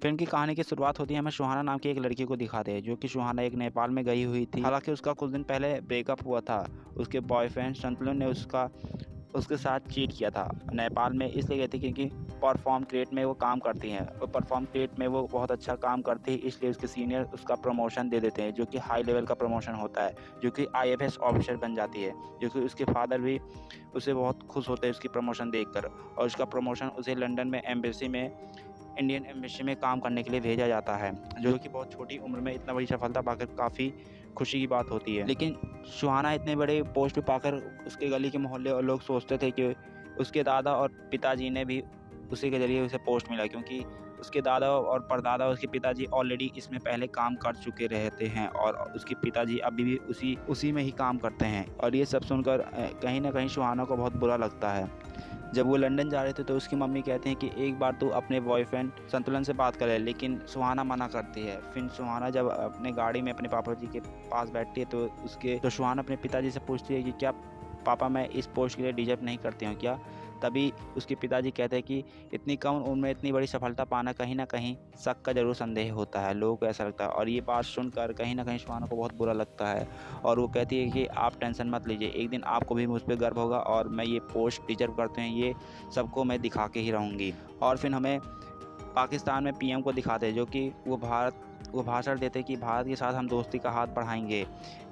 Film की कहानी की शुरुआत होती है हमें सुहाना नाम की एक लड़की को दिखाते हैं, जो कि सुहाना एक नेपाल में गई हुई थी। हालांकि उसका कुछ दिन पहले ब्रेकअप हुआ था। उसके बॉयफ्रेंड संतुलन ने उसके साथ चीट किया था। नेपाल में इसलिए गई थी क्योंकि परफॉर्म क्रिएट में वो काम करती हैं और परफॉर्म क्रिएट में वो बहुत अच्छा काम करती है, इसलिए उसके सीनियर उसका प्रमोशन दे देते हैं, जो कि हाई लेवल का प्रमोशन होता है, जो कि IAS ऑफिसर बन जाती है। जो कि उसके फादर भी उसे बहुत खुश होते हैं उसकी प्रमोशन देखकर, और उसका प्रमोशन उसे लंदन में एम्बेसी में इंडियन एम्बेसी में काम करने के लिए भेजा जाता है, जो कि बहुत छोटी उम्र में इतना बड़ी सफलता पाकर काफ़ी खुशी की बात होती है। लेकिन सुहाना इतने बड़े पोस्ट पे पाकर उसके गली के मोहल्ले और लोग सोचते थे कि उसके दादा और पिताजी ने भी उसी के ज़रिए उसे पोस्ट मिला, क्योंकि उसके दादा और परदादा उसके पिताजी ऑलरेडी इसमें पहले काम कर चुके रहते हैं और उसके पिताजी अभी भी उसी में ही काम करते हैं। और ये सब सुनकर कहीं ना कहीं सुहाना को बहुत बुरा लगता है। जब वो लंदन जा रहे थे तो उसकी मम्मी कहती हैं कि एक बार तू अपने बॉयफ्रेंड संतुलन से बात करे, लेकिन सुहाना मना करती है। फिर सुहाना जब अपने गाड़ी में अपने पापा जी के पास बैठती है तो सुहाना अपने पिताजी से पूछती है कि क्या पापा मैं इस पोस्ट के लिए डिजर्व नहीं करती हूँ क्या। तभी उसके पिताजी कहते हैं कि इतनी कम उम्र में इतनी बड़ी सफलता पाना कहीं ना कहीं शक का जरूर संदेह होता है, लोगों को ऐसा लगता है। और ये बात सुनकर कहीं ना कहीं सुहाना को बहुत बुरा लगता है और वो कहती है कि आप टेंशन मत लीजिए, एक दिन आपको भी मुझ पर गर्व होगा और मैं ये पोस्ट डिजर्व करते हैं ये सबको मैं दिखा के ही रहूँगी। और फिर हमें पाकिस्तान में PM को दिखाते हैं, जो कि वो भाषण देते कि भारत के साथ हम दोस्ती का हाथ बढ़ाएंगे,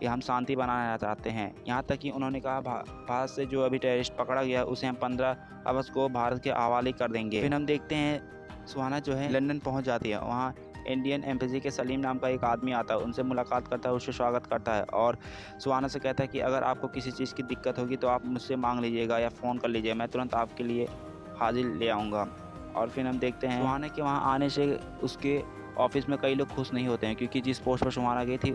ये हम शांति बनाना चाहते हैं। यहाँ तक कि उन्होंने कहा भारत से जो अभी टेररिस्ट पकड़ा गया उसे हम 15 अगस्त को भारत के हवाले कर देंगे। फिर हम देखते हैं सुहाना जो है लंदन पहुँच जाती है। वहाँ इंडियन एम्बेसी के सलीम नाम का एक आदमी आता है, उनसे मुलाकात करता है, उससे स्वागत करता है और सुहाना से कहता है कि अगर आपको किसी चीज़ की दिक्कत होगी तो आप मुझसे मांग लीजिएगा या फ़ोन कर लीजिए, मैं तुरंत आपके लिए हाजिर ले आऊँगा। और फिर हम देखते हैं सुहाना के वहाँ आने से उसके ऑफिस में कई लोग खुश नहीं होते हैं, क्योंकि जिस पोस्ट पर सुहाना गई थी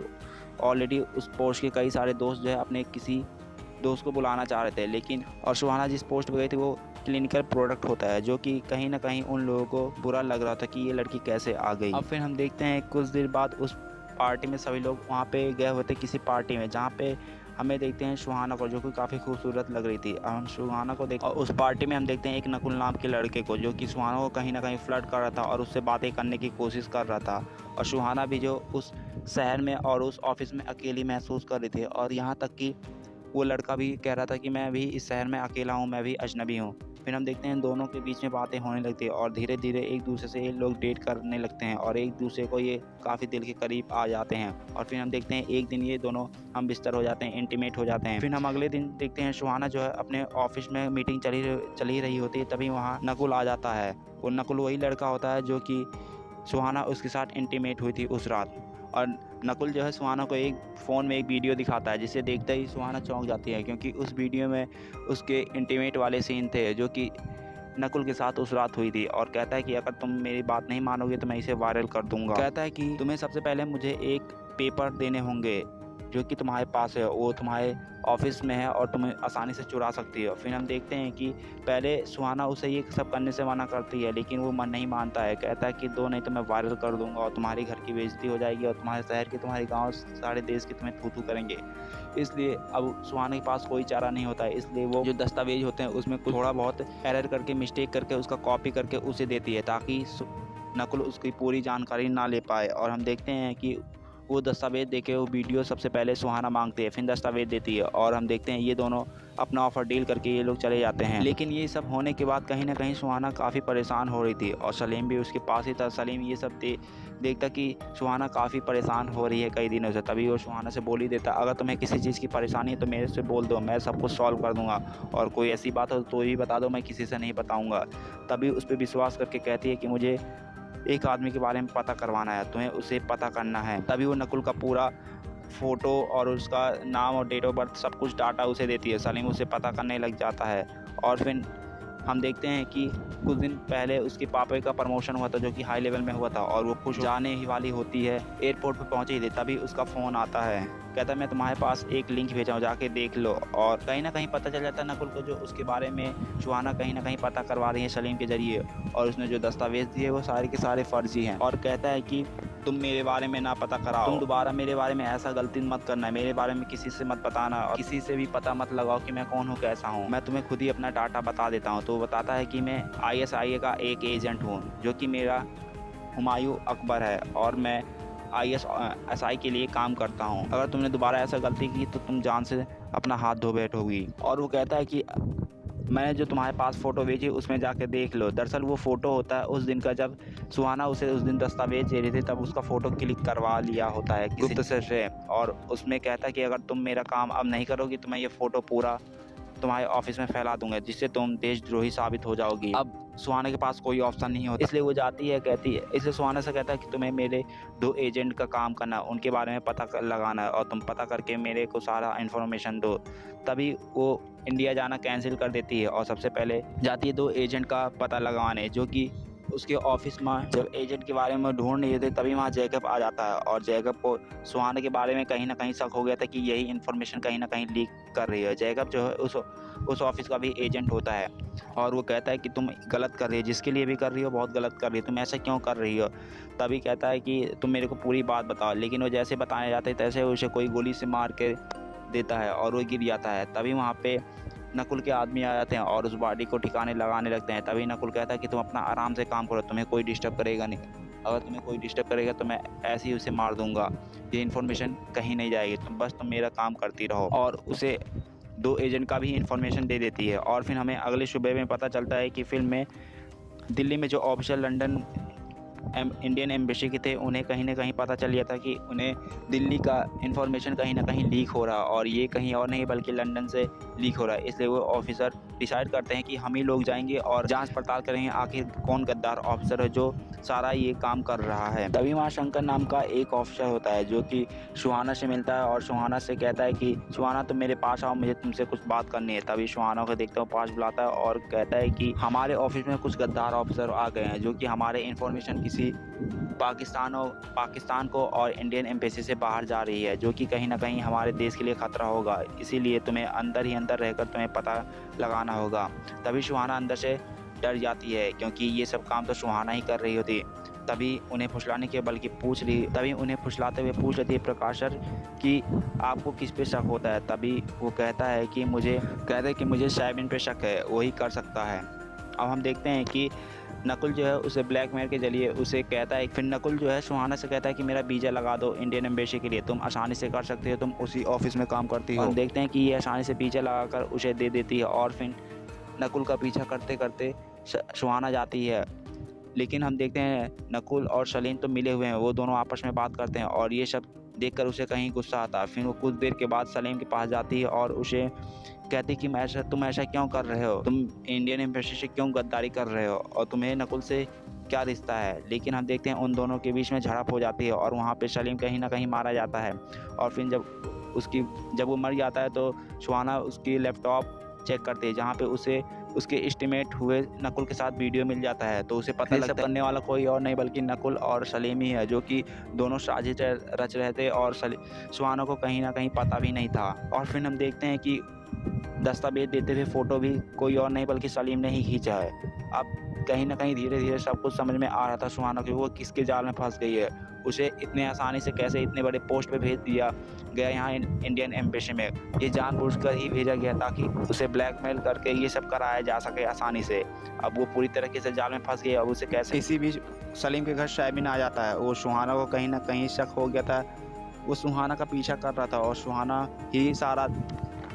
ऑलरेडी उस पोस्ट के कई सारे दोस्त जो है अपने किसी दोस्त को बुलाना चाह रहे थे, लेकिन और सुहाना जिस पोस्ट पर गई थी वो क्लिनिकल प्रोडक्ट होता है, जो कि कहीं ना कहीं उन लोगों को बुरा लग रहा था कि ये लड़की कैसे आ गई। अब फिर हम देखते हैं कुछ देर बाद उस पार्टी में सभी लोग वहाँ पे गए हुए थे किसी पार्टी में, जहाँ पे हमें देखते हैं सुहाना को, जो कि काफ़ी खूबसूरत लग रही थी। हम सुहाना को और उस पार्टी में हम देखते हैं एक नकुल नाम के लड़के को, जो कि सुहाना को कहीं ना कहीं फ्लर्ट कर रहा था और उससे बातें करने की कोशिश कर रहा था। और सुहाना भी जो उस शहर में और उस ऑफिस में अकेली महसूस कर रही थी, और यहाँ तक कि वो लड़का भी कह रहा था कि मैं भी इस शहर में अकेला हूँ, मैं भी अजनबी हूँ। फिर हम देखते हैं दोनों के बीच में बातें होने लगती है और धीरे धीरे एक दूसरे से ये लोग डेट करने लगते हैं और एक दूसरे को ये काफ़ी दिल के करीब आ जाते हैं। और फिर हम देखते हैं एक दिन ये दोनों हम बिस्तर हो जाते हैं, इंटीमेट हो जाते हैं। फिर हम अगले दिन देखते हैं सुहाना जो है अपने ऑफिस में मीटिंग चल ही रही होती है, तभी वहाँ नकुल आ जाता है। वो नकुल वही लड़का होता है जो कि सुहाना उसके साथ इंटीमेट हुई थी उस रात। और नकुल जो है सुहाना को एक फ़ोन में एक वीडियो दिखाता है, जिसे देखते ही सुहाना चौंक जाती है, क्योंकि उस वीडियो में उसके इंटीमेट वाले सीन थे जो कि नकुल के साथ उस रात हुई थी। और कहता है कि अगर तुम मेरी बात नहीं मानोगे तो मैं इसे वायरल कर दूंगा। कहता है कि तुम्हें सबसे पहले मुझे एक पेपर देने होंगे जो कि तुम्हारे पास है, वो तुम्हारे ऑफिस में है और तुम्हें आसानी से चुरा सकती है। फिर हम देखते हैं कि पहले सुहाना उसे ये सब करने से मना करती है, लेकिन वो मन नहीं मानता है। कहता है कि दो नहीं तो मैं वायरल कर दूंगा और तुम्हारी घर की बेइज्जती हो जाएगी और तुम्हारे शहर की, तुम्हारे गांव, सारे देश के तुम्हें थू करेंगे। इसलिए अब सुहाना के पास कोई चारा नहीं होता है, इसलिए वो जो दस्तावेज होते हैं उसमें कुछ थोड़ा बहुत एरर करके, मिस्टेक करके उसका कॉपी करके उसे देती है, ताकि नकुल उसकी पूरी जानकारी ना ले पाए। और हम देखते हैं कि वो दस्तावेज देके वो वीडियो सबसे पहले सुहाना मांगती है, फिर दस्तावेज देती है और हम देखते हैं ये दोनों अपना ऑफर डील करके ये लोग चले जाते हैं। लेकिन ये सब होने के बाद कहीं ना कहीं सुहाना काफ़ी परेशान हो रही थी और सलीम भी उसके पास ही था। सलीम ये सब देखता कि सुहाना काफ़ी परेशान हो रही है कई दिनों से, तभी वो सुहाना से बोल ही देता, अगर तुम्हें किसी चीज़ की परेशानी है तो मेरे से बोल दो, मैं सब कुछ सॉल्व कर दूंगा, और कोई ऐसी बात हो तो भी बता दो, मैं किसी से नहीं बताऊँगा। तभी उस पर विश्वास करके कहती है कि मुझे एक आदमी के बारे में पता करवाना है, तुम्हें उसे पता करना है। तभी वो नकुल का पूरा फ़ोटो और उसका नाम और डेट ऑफ बर्थ सब कुछ डाटा उसे देती है। सलीम उसे पता करने लग जाता है और फिर हम देखते हैं कि कुछ दिन पहले उसके पापा का प्रमोशन हुआ था, जो कि हाई लेवल में हुआ था, और वो खुश जाने ही वाली होती है, एयरपोर्ट पर पहुंची ही थी, तभी उसका फ़ोन आता है। कहता है मैं तुम्हारे पास एक लिंक भेजा हूँ, जाके देख लो। और कहीं ना कहीं पता चल जाता है नकुल को जो उसके बारे में सुहाना कहीं ना कहीं पता करवा रही है सलीम के ज़रिए, और उसने जो दस्तावेज दिए वो सारे के सारे फर्जी हैं। और कहता है कि तुम मेरे बारे में ना पता कराओ, तुम दोबारा मेरे बारे में ऐसा गलती मत करना, मेरे बारे में किसी से मत बताना और किसी से भी पता मत लगाओ कि मैं कौन हूँ, कैसा हूँ, मैं तुम्हें खुद ही अपना डाटा बता देता हूँ। तो वो बताता है कि मैं ISIA का एक एजेंट हूँ, जो कि मेरा हुमायूं अकबर है और मैं ISI के लिए काम करता हूँ। अगर तुमने दोबारा ऐसा गलती की तो तुम जान से अपना हाथ धो बैठोगी। और वो कहता है कि मैंने जो तुम्हारे पास फ़ोटो भेजी उसमें जाके देख लो। दरअसल वो फ़ोटो होता है उस दिन का, जब सुहाना उसे उस दिन दस्तावेज़ दे रही थी, तब उसका फ़ोटो क्लिक करवा लिया होता है गुप्तचर से। और उसमें कहता है कि अगर तुम मेरा काम अब नहीं करोगी तो मैं ये फ़ोटो पूरा तुम्हारे ऑफिस में फैला दूंगा, जिससे तुम देशद्रोही साबित हो जाओगी। अब सुहाना के पास कोई ऑप्शन नहीं होता, इसलिए वो जाती है, कहती है, इसलिए सुहाना से कहता है कि तुम्हें मेरे 2 एजेंट का काम करना है, उनके बारे में पता लगाना है और तुम पता करके मेरे को सारा इन्फॉर्मेशन दो। तभी वो इंडिया जाना कैंसिल कर देती है और सबसे पहले जाती है 2 एजेंट का पता लगाने, जो कि उसके ऑफिस में जब एजेंट के बारे में ढूंढ रहे थे तभी वहाँ जैकब आ जाता है। और जैकब को सुहाना के बारे में कहीं ना कहीं शक हो गया था कि यही इन्फॉर्मेशन कहीं ना कहीं लीक कर रही है। जैकब जो है उस ऑफिस का भी एजेंट होता है और वो कहता है कि तुम गलत कर रही हो, जिसके लिए भी कर रही हो बहुत गलत कर रही हो, तुम ऐसा क्यों कर रही हो। तभी कहता है कि तुम मेरे को पूरी बात बताओ, लेकिन वो जैसे बताने जाते हैं तैसे उसे कोई गोली से मार के देता है और वो गिर जाता है। तभी वहाँ पे नकुल के आदमी आ जाते हैं और उस बॉडी को ठिकाने लगाने लगते हैं। तभी नकुल कहता है कि तुम अपना आराम से काम करो, तुम्हें कोई डिस्टर्ब करेगा नहीं, अगर तुम्हें कोई डिस्टर्ब करेगा तो मैं ऐसे ही उसे मार दूंगा, ये इन्फॉर्मेशन कहीं नहीं जाएगी, तुम मेरा काम करती रहो। और उसे 2 एजेंट का भी इन्फॉर्मेशन दे देती है। और फिर हमें अगले सूबे में पता चलता है कि फिल्म में दिल्ली में जो ऑफिसर लंदन इंडियन एम्बेसी के थे, उन्हें कहीं ना कहीं पता चल गया था कि उन्हें दिल्ली का इन्फॉर्मेशन कहीं ना कहीं लीक हो रहा, और ये कहीं और नहीं बल्कि लंदन से लीक हो रहा है। इसलिए वो ऑफिसर डिसाइड करते हैं कि हम ही लोग जाएंगे और जांच पड़ताल करेंगे आखिर कौन गद्दार ऑफिसर है जो सारा ये काम कर रहा है। तभी वहाँ शंकर नाम का एक ऑफिसर होता है जो कि सुहाना से मिलता है और सुहाना से कहता है कि सुहाना तुम मेरे पास आओ, मुझे तुमसे कुछ बात करनी है। तभी सुहाना को देखता हूँ, पास बुलाता है और कहता है कि हमारे ऑफिस में कुछ गद्दार ऑफिसर आ गए हैं जो कि हमारे इन्फॉर्मेशन किसी पाकिस्तान को और इंडियन एम्बेसी से बाहर जा रही है, जो कि कहीं ना कहीं हमारे देश के लिए खतरा होगा। इसीलिए तुम्हें अंदर ही अंदर रहकर तुम्हें पता लगाना होगा। तभी सुहाना अंदर से डर जाती है क्योंकि ये सब काम तो सुहाना ही कर रही होती। तभी उन्हें फुसलाने के बल्कि उन्हें फुसलाते हुए पूछ लेती है प्रकाश सर कि आपको किस पे शक होता है। तभी वो कहता है कि मुझे साइबिन पे शक है, वही कर सकता है। अब हम देखते हैं कि नकुल जो है उसे ब्लैकमेल के जरिए उसे कहता है, फिर नकुल जो है सुहाना से कहता है कि मेरा वीज़ा लगा दो इंडियन एम्बेसी के लिए, तुम आसानी से कर सकते हो, तुम उसी ऑफिस में काम करती हो। हम देखते हैं कि ये आसानी से वीज़ा लगाकर उसे दे देती है और फिर नकुल का पीछा करते करते सुहाना जाती है। लेकिन हम देखते हैं नकुल और सलीम तो मिले हुए हैं, वो दोनों आपस में बात करते हैं और ये सब देखकर उसे कहीं गुस्सा आता है। फिर वो कुछ देर के बाद सलीम के पास जाती है और उसे कहती कि तुम ऐसा क्यों कर रहे हो, तुम इंडियन एम्बेसी से क्यों गद्दारी कर रहे हो और तुम्हें नकुल से क्या रिश्ता है। लेकिन हम देखते हैं उन दोनों के बीच में झड़प हो जाती है और वहाँ पे सलीम कहीं ना कहीं मारा जाता है। और फिर जब वो मर जाता है तो सुहाना उसकी लैपटॉप चेक करती है जहाँ पे उसे उसके एस्टिमेट हुए नकुल के साथ वीडियो मिल जाता है। तो उसे पता लगता है करने वाला कोई और नहीं बल्कि नकुल और सलीम ही है, जो कि दोनों साजिश रच रहे थे और सुहाना को कहीं ना कहीं पता भी नहीं था। और फिर हम देखते हैं कि दस्तावेज देते हुए फ़ोटो भी कोई और नहीं बल्कि सलीम ने ही खींचा है। अब कहीं ना कहीं धीरे धीरे सब कुछ समझ में आ रहा था सुहाना कि वो किसके जाल में फंस गई है, उसे इतने आसानी से कैसे इतने बड़े पोस्ट पे भेज दिया गया यहाँ इंडियन एम्बेसी में। ये जानबूझकर ही भेजा गया ताकि उसे ब्लैकमेल करके ये सब कराया जा सके आसानी से। अब वो पूरी तरीके से जाल में फंस गई। अब उसे कैसे, इसी बीच सलीम के घर साइबिन आ जाता है। वो सुहाना को कहीं ना कहीं शक हो गया था, वो सुहाना का पीछा कर रहा था और सुहाना ही सारा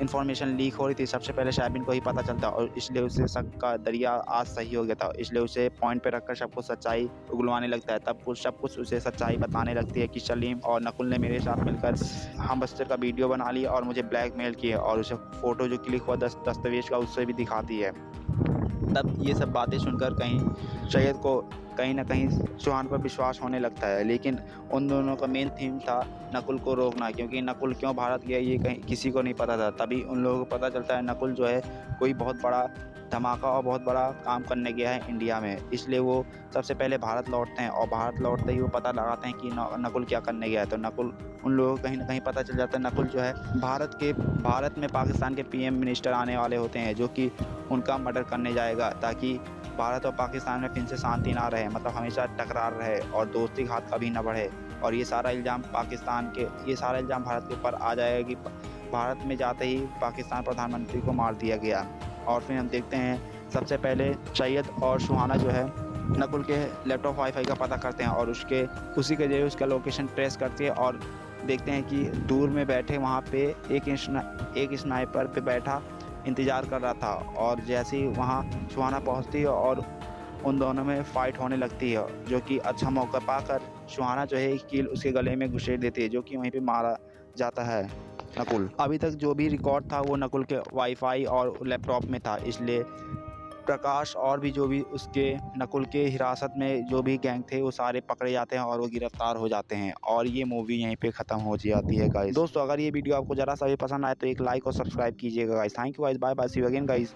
इन्फॉर्मेशन लीक हो रही थी सबसे पहले साइबिन को ही पता चलता और इसलिए उसे शक का दरिया आज सही हो गया था। इसलिए उसे पॉइंट पे रखकर सबको सच्चाई उगलवाने लगता है। तब सब कुछ उसे सच्चाई बताने लगती है कि सलीम और नकुल ने मेरे साथ मिलकर हम बस्तर का वीडियो बना लिया और मुझे ब्लैकमेल किया और उसे फ़ोटो जो क्लिक हुआ दस्तावेज का उससे भी दिखाती है। तब ये सब बातें सुनकर कहीं सैयद को कहीं ना कहीं सुहाना पर विश्वास होने लगता है। लेकिन उन दोनों का मेन थीम था नकुल को रोकना, क्योंकि नकुल क्यों भारत गया ये कहीं किसी को नहीं पता था। तभी उन लोगों को पता चलता है नकुल जो है कोई बहुत बड़ा धमाका और बहुत बड़ा काम करने गया है इंडिया में। इसलिए वो सबसे पहले भारत लौटते हैं और भारत लौटते ही वो पता लगाते हैं कि नकुल क्या करने गया है। तो नकुल उन लोगों को कहीं ना कहीं पता चल जाता है नकुल जो है भारत में पाकिस्तान के PM मिनिस्टर आने वाले होते हैं जो कि उनका मर्डर करने जाएगा ताकि भारत और पाकिस्तान में फिर से शांति ना रहे, मतलब हमेशा टकरार रहे और दोस्ती घात कभी ना बढ़े। और ये सारा इल्ज़ाम भारत के ऊपर आ जाएगा कि भारत में जाते ही पाकिस्तान प्रधानमंत्री को मार दिया गया। और फिर हम देखते हैं सबसे पहले सैयद और सुहाना जो है नकुल के लैपटॉप वाईफाई का पता करते हैं और उसी के जरिए उसका लोकेशन ट्रेस करते हैं और देखते हैं कि दूर में बैठे वहाँ पे एक स्नाइपर पे बैठा इंतज़ार कर रहा था। और जैसे ही वहाँ सुहाना पहुँचती है और उन दोनों में फ़ाइट होने लगती है, जो कि अच्छा मौका पाकर सुहाना जो है एक कील उसके गले में घुसेड़ देती है, जो कि वहीं पे मारा जाता है नकुल। अभी तक जो भी रिकॉर्ड था वो नकुल के वाईफाई और लैपटॉप में था, इसलिए प्रकाश और भी जो भी उसके नकुल के हिरासत में जो भी गैंग थे वो सारे पकड़े जाते हैं और वो गिरफ्तार हो जाते हैं और ये मूवी यहीं पे ख़त्म हो जाती है गाइस। दोस्तों, अगर ये वीडियो आपको ज़रा सा भी पसंद आए तो एक लाइक और सब्सक्राइब कीजिएगा guys. Thank you guys, bye bye, see you again guys.